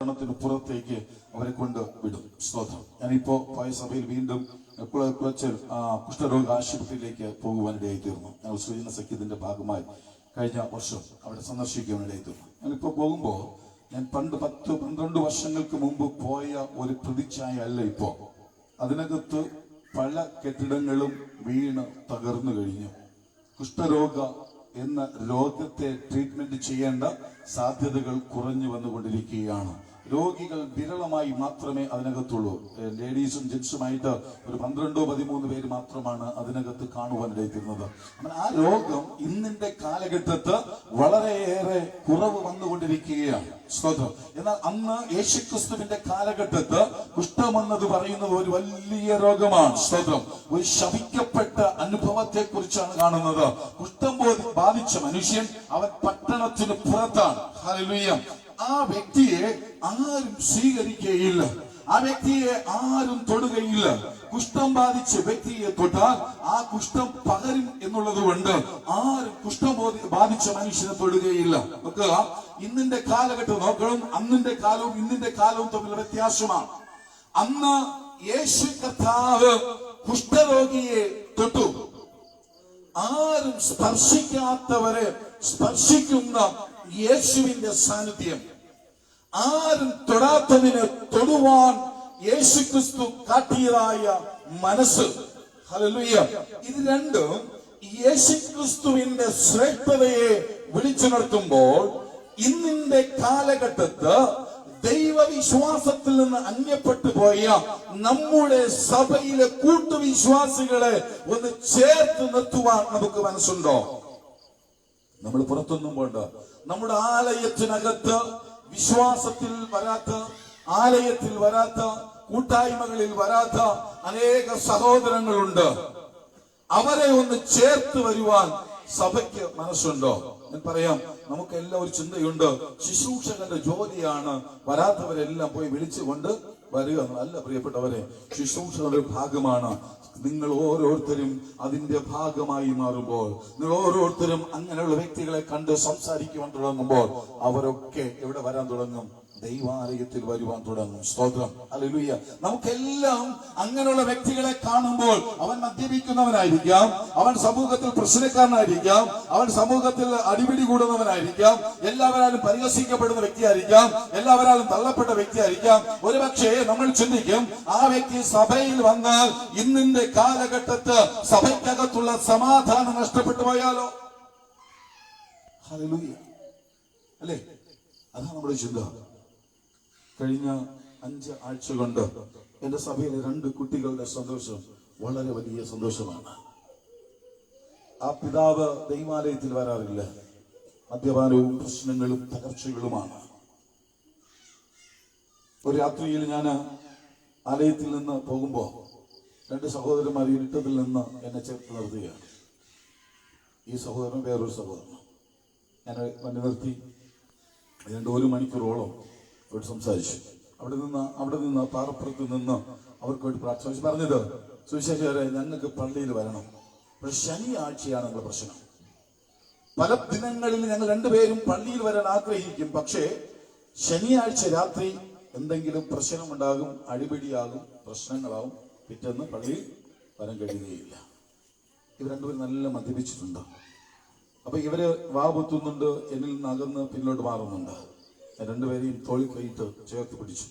പട്ടണത്തിന് പുറത്തേക്ക് അവരെ കൊണ്ട് വിടും. സ്തോത്രം. ഞാനിപ്പോ പോയ സഭയിൽ വീണ്ടും കുഷ്ഠരോഗ ആശുപത്രിയിലേക്ക് പോകുവാനിടയായി തീർന്നു. ഞങ്ങൾ സുജന സഖ്യത്തിന്റെ ഭാഗമായി കഴിഞ്ഞ വർഷം അവിടെ സന്ദർശിക്കുവാനിടയായി തീർന്നു. ഞാനിപ്പോ പോകുമ്പോ ഞാൻ പണ്ട് 10-12 വർഷങ്ങൾക്ക് മുമ്പ് പോയ ഒരു പ്രതിച്ഛായ അല്ല ഇപ്പോ. അതിനകത്ത് പല കെട്ടിടങ്ങളും വീണ് തകർന്നു കഴിഞ്ഞു. കുഷ്ഠരോഗ എന്ന രോഗത്തെ ട്രീറ്റ്മെന്റ് ചെയ്യേണ്ട സാധ്യതകൾ കുറഞ്ഞു വന്നുകൊണ്ടിരിക്കുകയാണ്. രോഗികൾ വിരളമായി മാത്രമേ അതിനകത്തുള്ളൂ. ലേഡീസും ജെന്റ്സുമായിട്ട് ഒരു 12-13 പേര് മാത്രമാണ് അതിനകത്ത് കാണുവാനിടയായിരുന്നത്. ആ രോഗം ഇന്നിന്റെ കാലഘട്ടത്ത് വളരെയേറെ കുറവ് വന്നുകൊണ്ടിരിക്കുകയാണ്. സ്തോത്രം. എന്നാൽ അന്ന് യേശുക്രിസ്തുവിന്റെ കാലഘട്ടത്ത് കുഷ്ഠമെന്നത് പറയുന്നത് ഒരു വലിയ രോഗമാണ്. സ്തോത്രം. ഒരു ശപിക്കപ്പെട്ട അനുഭവത്തെ കുറിച്ചാണ് കാണുന്നത്. കുഷ്ഠം ബാധിച്ച മനുഷ്യൻ അവൻ പട്ടണത്തിന് പുറത്താണ്. ഹല്ലേലൂയ. ആ വ്യക്തിയെ ആരും സ്വീകരിക്കുകയില്ല, ആ വ്യക്തിയെ ആരും തൊടുകയില്ല. കുഷ്ഠം ബാധിച്ച വ്യക്തിയെ തൊട്ടാൽ ആ കുഷ്ഠം പകരും എന്നുള്ളത് കൊണ്ട് ആരും കുഷ്ഠം ബാധിച്ച മനുഷ്യനെ തൊടുകയില്ല. നോക്കുക, ഇന്നിന്റെ കാലഘട്ടം നോക്കണം. അന്നിന്റെ കാലവും ഇന്നിന്റെ കാലവും തമ്മിലുള്ള വ്യത്യാസമാണ്. അന്ന് യേശു കർത്താവ് കുഷ്ഠരോഗിയെ തൊട്ടു. ആരും സ്പർശിക്കാത്തവരെ സ്പർശിക്കുന്ന യേശുവിന്റെ സാന്നിധ്യം, ആരും തൊടാത്തതിനെ തൊടുവാൻ യേശുക്രിസ്തു കാട്ടിയതായ മനസ്സ്. ഹല്ലേലൂയ. ഇത് രണ്ടും യേശുക്രിസ്തുവിന്റെ ശ്രേഷ്ഠതയെ വിളിച്ചുണർത്തുമ്പോൾ ഇന്നിന്റെ കാലഘട്ടത്ത് ദൈവവിശ്വാസത്തിൽ നിന്ന് അന്യപ്പെട്ടു പോയ നമ്മുടെ സഭയിലെ കൂട്ടുവിശ്വാസികളെ ഒന്ന് ചേർത്ത് നിർത്തുവാൻ നമുക്ക് മനസ്സുണ്ടോ? നമ്മൾ പുറത്തൊന്നും പോണ്ട. നമ്മുടെ ആലയത്തിനകത്ത് വിശ്വാസത്തിൽ വരാത്ത, ആലയത്തിൽ വരാത്ത, കൂട്ടായ്മകളിൽ വരാത്ത അനേക സഹോദരങ്ങളുണ്ട്. അവരെ ഒന്ന് ചേർത്ത് വരുവാൻ സഭയ്ക്ക് മനസ്സുണ്ടോ? ഞാൻ പറയാം, നമുക്കെല്ലാം ഒരു ചിന്തയുണ്ട്. ശുശ്രൂഷകന്റെ ജോലിയാണ് വരാത്തവരെല്ലാം പോയി വിളിച്ചുകൊണ്ട് വരിക. അല്ല പ്രിയപ്പെട്ടവരെ, ശുശ്രൂഷയുടെ ഭാഗമാണ്. നിങ്ങൾ ഓരോരുത്തരും അതിന്റെ ഭാഗമായി മാറുമ്പോൾ, നിങ്ങൾ ഓരോരുത്തരും അങ്ങനെയുള്ള വ്യക്തികളെ കണ്ട് സംസാരിക്കുവാൻ തുടങ്ങുമ്പോൾ അവരൊക്കെ എവിടെ വരാൻ തുടങ്ങും? ദൈവാലയത്തിൽ വരുവാൻ തുടങ്ങും. സ്തോത്രം. ഹല്ലേലൂയ. നമുക്കെല്ലാം അങ്ങനെയുള്ള വ്യക്തികളെ കാണുമ്പോൾ അവൻ മദ്യപിക്കുന്നവനായിരിക്കാം, അവൻ സമൂഹത്തിൽ പ്രശ്നക്കാരനായിരിക്കാം, അവൻ സമൂഹത്തിൽ അടിപിടി കൂടുന്നവനായിരിക്കാം, എല്ലാവരാലും പരിഹസിക്കപ്പെടുന്ന വ്യക്തിയായിരിക്കാം, എല്ലാവരാലും തള്ളപ്പെട്ട വ്യക്തിയായിരിക്കാം. ഒരുപക്ഷെ നമ്മൾ ചിന്തിക്കും, ആ വ്യക്തി സഭയിൽ വന്നാൽ ഇന്നിന്റെ കാലഘട്ടത്ത് സഭയ്ക്കകത്തുള്ള സമാധാനം നഷ്ടപ്പെട്ടു പോയാലോ? ഹല്ലേലൂയ. അല്ലേ? അതാണ് നമ്മുടെ ചിന്ത. കഴിഞ്ഞ 5 ആഴ്ച കൊണ്ട് എന്റെ സഭയിലെ 2 കുട്ടികളുടെ സന്തോഷം വളരെ വലിയ സന്തോഷമാണ്. ആ പിതാവ് ദൈവാലയത്തിൽ വരാറില്ല. മദ്യപാനവും പ്രശ്നങ്ങളും തകർച്ചകളുമാണ്. ഒരു രാത്രിയിൽ ഞാൻ ആലയത്തിൽ നിന്ന് പോകുമ്പോ 2 സഹോദരന്മാർ ഇരുട്ടത്തിൽ നിന്ന് എന്നെ ചേർത്ത് നിർത്തുകയാണ്. ഈ സഹോദരൻ വേറൊരു സഹോദരൻ. ഞാൻ വണ്ടി നിർത്തി 1 മണിക്കൂറോളം അവർ സംസാരിച്ചു. അവിടെ നിന്ന് പാറപ്പുറത്ത് നിന്ന് അവർക്ക് വേണ്ടി പ്രാർത്ഥിച്ചു. പറഞ്ഞത്, സുവിശേഷകരെ, ഞങ്ങൾക്ക് പള്ളിയിൽ വരണം. ശനിയാഴ്ചയാണ് ഞങ്ങളുടെ പ്രശ്നം. പല ദിനങ്ങളിൽ ഞങ്ങൾ 2 പേരും പള്ളിയിൽ വരാൻ ആഗ്രഹിക്കും. പക്ഷേ ശനിയാഴ്ച രാത്രി എന്തെങ്കിലും പ്രശ്നമുണ്ടാകും, അടിപിടിയാകും, പ്രശ്നങ്ങളാവും. പിറ്റേന്ന് പള്ളിയിൽ വരാൻ കഴിയുകയില്ല. ഇവർ 2 പേരും നല്ല മദ്യപിച്ചിട്ടുണ്ട്. അപ്പൊ ഇവര് വാപൊത്തുന്നുണ്ട്, എന്നിൽ നിന്ന് അകന്ന് പിന്നോട്ട് മാറുന്നുണ്ട്. 2 പേരെയും തോളിൽ കൈയിട്ട് ചേർത്ത് പിടിച്ചു.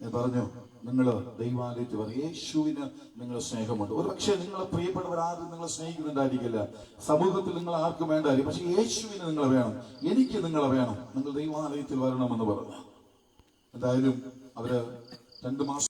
ഞാൻ പറഞ്ഞു, നിങ്ങൾ ദൈവാലയത്തിൽ വരും. യേശുവിന് നിങ്ങളെ സ്നേഹമുണ്ട്. ഒരു പക്ഷേ നിങ്ങളെ പ്രിയപ്പെട്ടവരാരും നിങ്ങളെ സ്നേഹിക്കുന്നുണ്ടായിരിക്കില്ല, സമൂഹത്തിൽ നിങ്ങൾ ആർക്കും വേണ്ടായിരിക്കും. പക്ഷെ യേശുവിന് നിങ്ങളെ വേണം, എനിക്ക് നിങ്ങളെ വേണം. നിങ്ങൾ ദൈവാലയത്തിൽ വരണമെന്ന് പറഞ്ഞു. എന്തായാലും അവര് 2 മാസം